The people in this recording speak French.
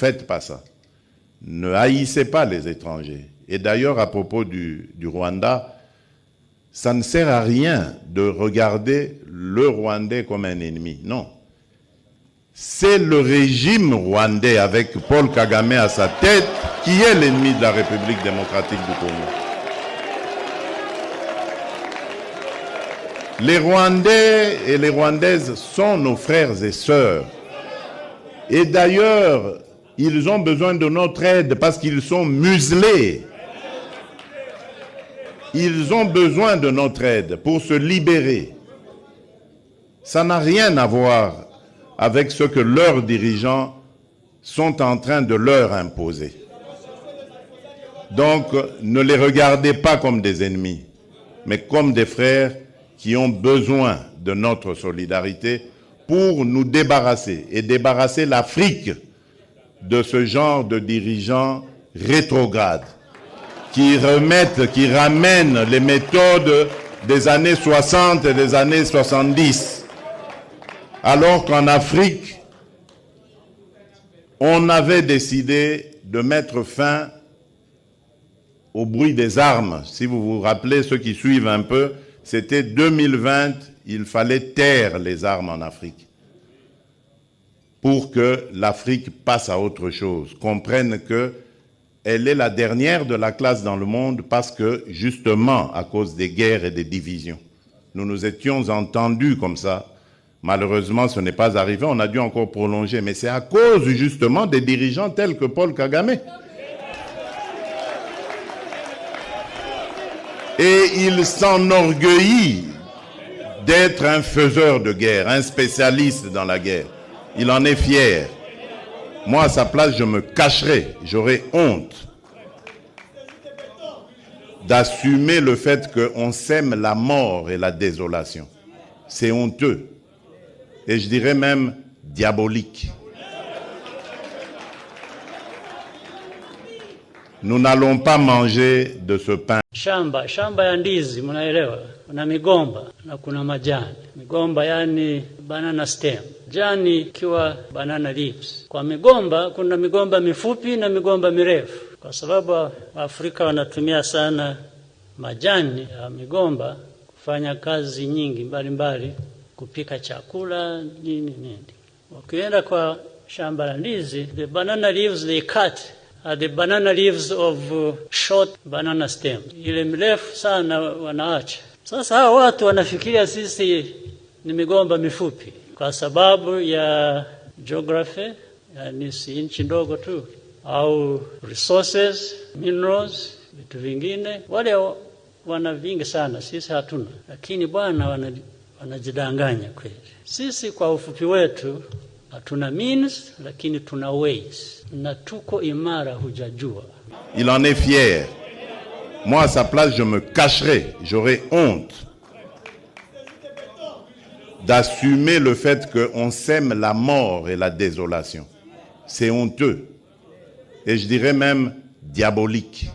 faites pas ça. Ne haïssez pas les étrangers. Et d'ailleurs, à propos du Rwanda, ça ne sert à rien de regarder le Rwandais comme un ennemi. Non. C'est le régime rwandais avec Paul Kagame à sa tête qui est l'ennemi de la République démocratique du Congo. Les Rwandais et les Rwandaises sont nos frères et sœurs. Et d'ailleurs, ils ont besoin de notre aide parce qu'ils sont muselés. Ils ont besoin de notre aide pour se libérer. Ça n'a rien à voir avec ce que leurs dirigeants sont en train de leur imposer. Donc, ne les regardez pas comme des ennemis, mais comme des frères qui ont besoin de notre solidarité pour nous débarrasser et débarrasser l'Afrique de ce genre de dirigeants rétrogrades qui ramènent les méthodes des années 60 et des années 70. Alors qu'en Afrique, on avait décidé de mettre fin au bruit des armes. Si vous vous rappelez, ceux qui suivent un peu, c'était 2020, il fallait taire les armes en Afrique pour que l'Afrique passe à autre chose, comprenne qu'elle est la dernière de la classe dans le monde parce que, justement, à cause des guerres et des divisions. Nous nous étions entendus comme ça. Malheureusement, ce n'est pas arrivé, on a dû encore prolonger, mais c'est à cause justement des dirigeants tels que Paul Kagame. Et il s'enorgueillit d'être un faiseur de guerre, un spécialiste dans la guerre. Il en est fier. Moi, à sa place, je me cacherais, j'aurais honte d'assumer le fait qu'on sème la mort et la désolation. C'est honteux. Et je dirais même diabolique. Nous n'allons pas manger de ce pain. Shamba ya ndizi, mnaelewa, kuna migomba na kuna majani. Migomba yani banana stem, jani ikiwa banana leaves. Kwa migomba kuna migomba mifupi na migomba mirefu, kwa sababu Afrika wanatumia sana majani ya migomba kufanya kazi nyingi mbalimbali, kupika chakula nini. Ukienda kwa shamba la ndizi, the banana leaves they cut are the banana leaves of short banana stems. Ile mrefu sana wanaacha. Sasa hao watu wanafikiria sisi ni migomba mifupi kwa sababu ya geography, yani si nchi ndogo tu, au resources, minerals, vitu vingine. Wale wana vingi sana, sisi hatuna. Lakini bwana wanajidanganya kweli. Sisi kwa ufupi wetu hatuna means, lakini tuna ways. Na tuko imara, hujajua. Il en est fier. Moi, à sa place, je me cacherais, j'aurais honte d'assumer le fait qu'on sème la mort et la désolation. C'est honteux. Et je dirais même diabolique.